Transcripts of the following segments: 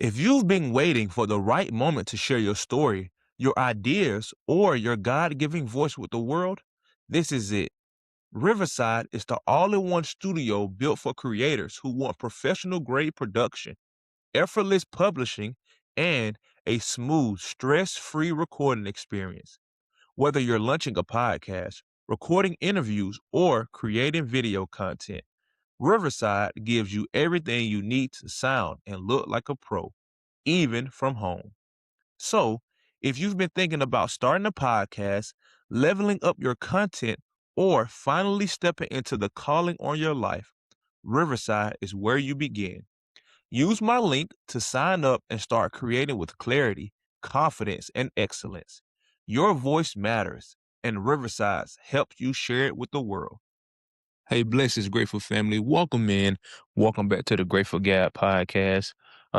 If you've been waiting for the right moment to share your story, your ideas, or your God given voice with the world, this is it. Riverside is the all in one studio built for creators who want professional grade production, effortless publishing, and a smooth, stress free recording experience. Whether you're launching a podcast, recording interviews, or creating video content, Riverside gives you everything you need to sound and look like a pro, even from home. So, if you've been thinking about starting a podcast, leveling up your content, or finally stepping into the calling on your life, Riverside is where you begin. Use my link to sign up and start creating with clarity, confidence, and excellence. Your voice matters, and Riverside helps you share it with the world. Hey, blessings, grateful family. Welcome in. Welcome back to the Grateful Gab Podcast.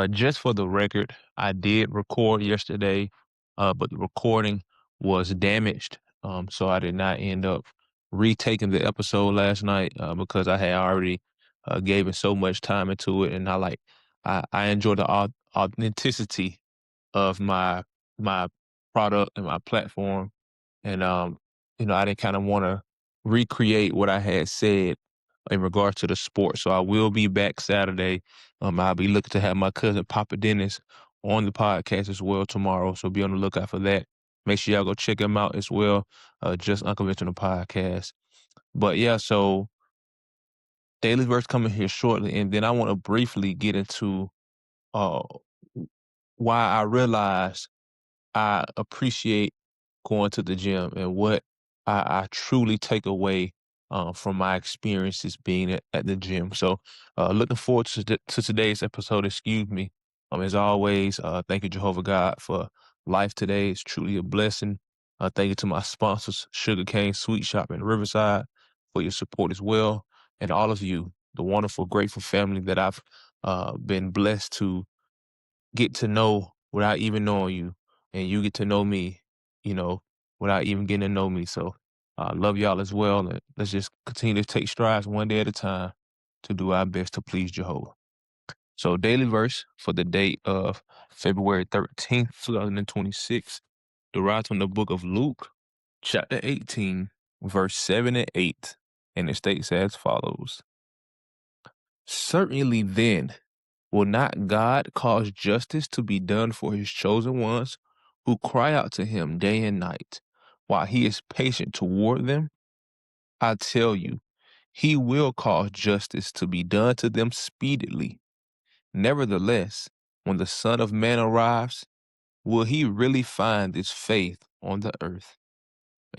Just for the record, I did record yesterday, but the recording was damaged. So I did not end up retaking the episode last night because I had already gave it so much time into it, and I enjoy the authenticity of my product and my platform, and I didn't kind of want to recreate what I had said in regards to the sport. So I will be back Saturday. I'll be looking to have my cousin Papa Dennis on the podcast as well tomorrow. So be on the lookout for that. Make sure y'all go check him out as well. Just Unconventional Podcast. But yeah, so Daily Verse coming here shortly, and then I want to briefly get into uh why I realized I appreciate going to the gym and what I truly take away from my experiences being at the gym. So, looking forward to today's episode. Excuse me. As always, thank you, Jehovah God, for life today. It's truly a blessing. Thank you to my sponsors, Sugarcane Sweet Shop in Riverside, for your support as well, and all of you, the wonderful, grateful family that I've been blessed to get to know without even knowing you, and you get to know me, you know, without even getting to know me. So I love y'all as well. And let's just continue to take strides one day at a time to do our best to please Jehovah. So daily verse for the date of February 13th, 2026, derived from the book of Luke, chapter 18, verse 7 and 8. And it states as follows. Certainly then, will not God cause justice to be done for his chosen ones who cry out to him day and night, while he is patient toward them? I tell you, he will cause justice to be done to them speedily. Nevertheless, when the Son of Man arrives, will he really find this faith on the earth?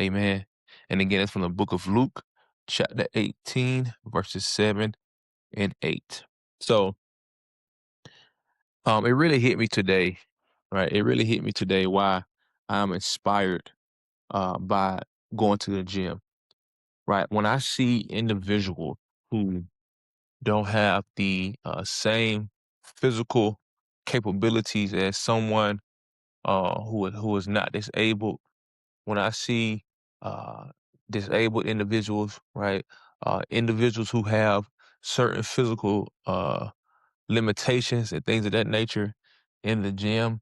Amen. And again, it's from the book of Luke, chapter 18, verses 7 and 8. So, it really hit me today, right? It really hit me today why I'm inspired by going to the gym, right? When I see individuals who don't have the same physical capabilities as someone who is not disabled, when I see uh, disabled individuals, right? Individuals who have certain physical limitations and things of that nature in the gym,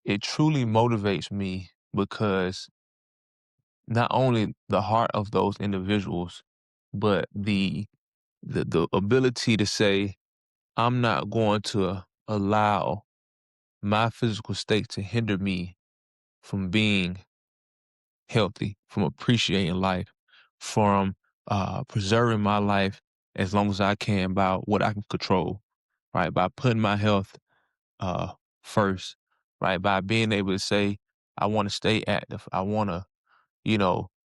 it truly motivates me because not only the heart of those individuals, but the ability to say, I'm not going to allow my physical state to hinder me from being healthy, from appreciating life, from preserving my life as long as I can by what I can control, right? By putting my health uh first, right? By being able to say, I want to stay active. I want to,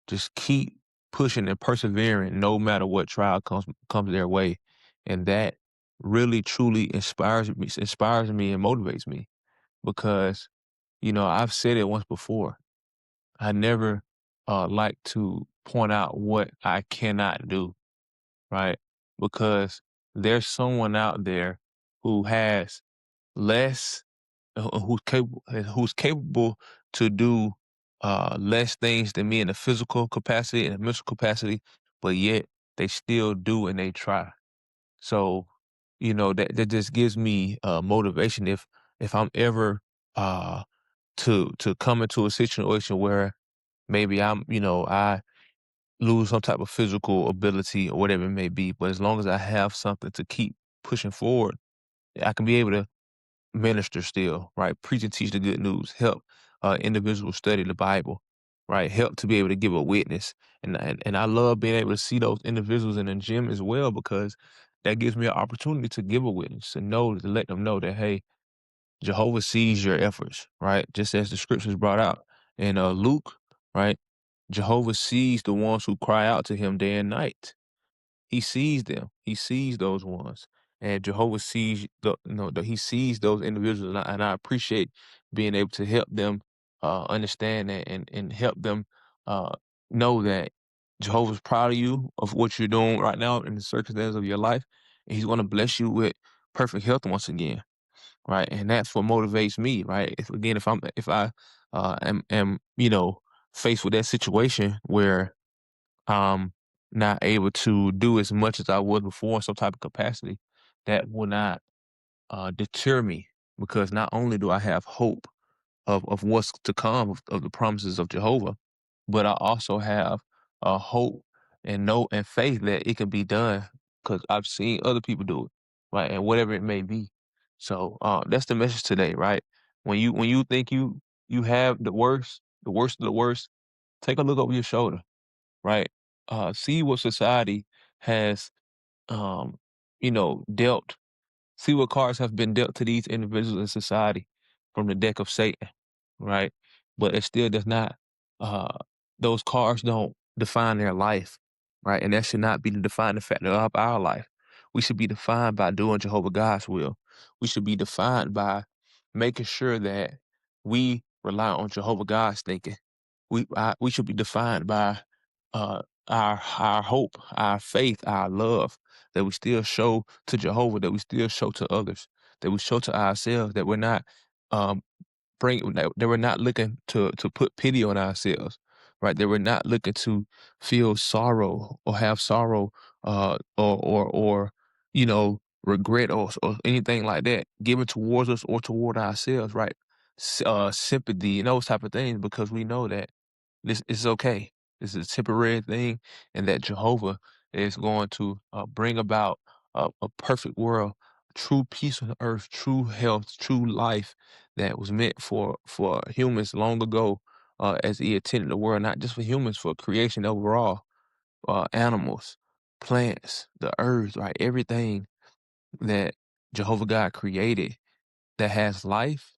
just keep pushing and persevering no matter what trial comes their way. And that really truly inspires me and motivates me because, I've said it once before. I never like to point out what I cannot do, right? Because there's someone out there who has less who's capable to do less things than me in a physical capacity and a mental capacity, but yet they still do and they try. So, that just gives me motivation. If if I'm ever uh to come into a situation where maybe I lose some type of physical ability or whatever it may be, but as long as I have something to keep pushing forward, I can be able to minister still, right? Preach and teach the good news, help individuals study the Bible, right? Help to be able to give a witness. And I love being able to see those individuals in the gym as well, because that gives me an opportunity to give a witness, to let them know that, hey, Jehovah sees your efforts, right? Just as the scriptures brought out in Luke, right? Jehovah sees the ones who cry out to him day and night. He sees them. He sees those ones, and Jehovah sees he sees those individuals, and I appreciate being able to help them understand that, and help them uh, know that Jehovah's proud of you of what you're doing right now in the circumstances of your life, and He's going to bless you with perfect health once again, right? And that's what motivates me, right? If I am faced with that situation where not able to do as much as I was before in some type of capacity, that will not deter me, because not only do I have hope of what's to come, of the promises of Jehovah, but I also have hope and know and faith that it can be done, because I've seen other people do it, right? And whatever it may be. So that's the message today, right? When you think you have the worst of the worst, take a look over your shoulder, right? See what society has, um, dealt. See what cards have been dealt to these individuals in society from the deck of Satan, right? But it still does not. Uh, those cards don't define their life, right? And that should not be the defining factor of our life. We should be defined by doing Jehovah God's will. We should be defined by making sure that we rely on Jehovah God's thinking. We should be defined by our hope, our faith, our love that we still show to Jehovah, that we still show to others, that we show to ourselves, that we're not um that we're not looking to put pity on ourselves, right? That we're not looking to feel sorrow or have sorrow or regret or anything like that given towards us or toward ourselves, right? Sympathy and those type of things, because we know that this is okay. This is a temporary thing, and that Jehovah is going to bring about a perfect world, true peace on earth, true health, true life that was meant for humans long ago, as He intended the world, not just for humans, for creation overall, animals, plants, the earth, right? Everything that Jehovah God created that has life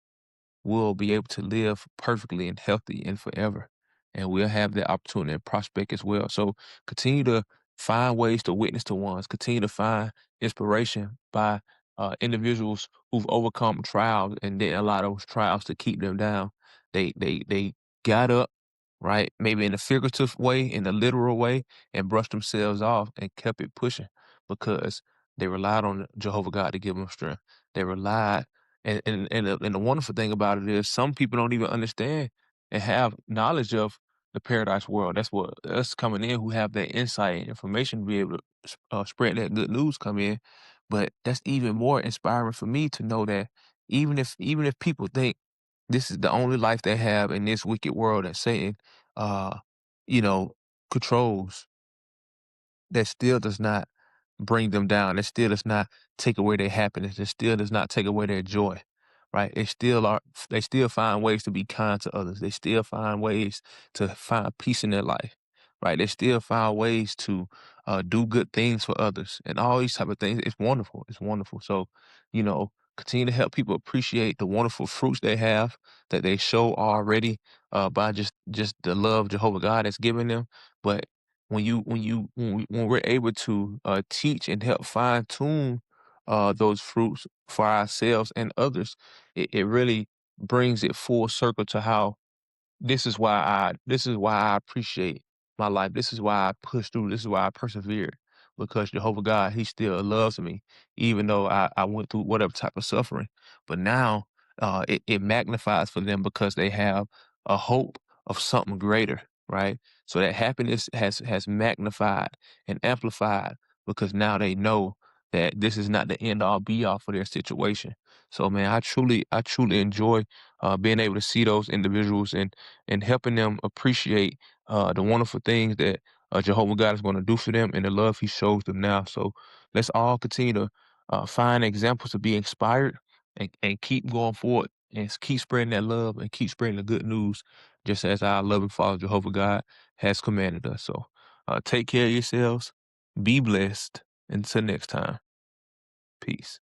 will be able to live perfectly and healthy and forever. And we'll have that opportunity and prospect as well. So continue to find ways to witness to ones, continue to find inspiration by individuals who've overcome trials and didn't allow those trials to keep them down. They got up, right? Maybe in a figurative way, in a literal way, and brushed themselves off and kept it pushing, because they relied on Jehovah God to give them strength. They relied, and the wonderful thing about it is some people don't even understand and have knowledge of the paradise world. That's what us coming in who have that insight and information to be able to spread that good news come in. But that's even more inspiring for me to know that even if people think this is the only life they have in this wicked world that Satan, uh, you know, controls, that still does not bring them down. It still does not take away their happiness. It still does not take away their joy, right? They still find ways to be kind to others. They still find ways to find peace in their life, right? They still find ways to do good things for others and all these type of things. It's wonderful. It's wonderful. So, continue to help people appreciate the wonderful fruits they have that they show already by just the love Jehovah God has given them. But when we're able to teach and help fine tune those fruits for ourselves and others, it really brings it full circle to how this is why I appreciate my life. This is why I push through. This is why I persevered. Because Jehovah God, He still loves me, even though I went through whatever type of suffering. But now it magnifies for them because they have a hope of something greater, right? So that happiness has magnified and amplified because now they know that this is not the end all be all for their situation. So man, I truly enjoy being able to see those individuals and helping them appreciate the wonderful things that Jehovah God is going to do for them and the love He shows them now. So let's all continue to find examples to be inspired and keep going forward and keep spreading that love and keep spreading the good news, just as our loving Father Jehovah God has commanded us. So take care of yourselves. Be blessed. Until next time. Peace.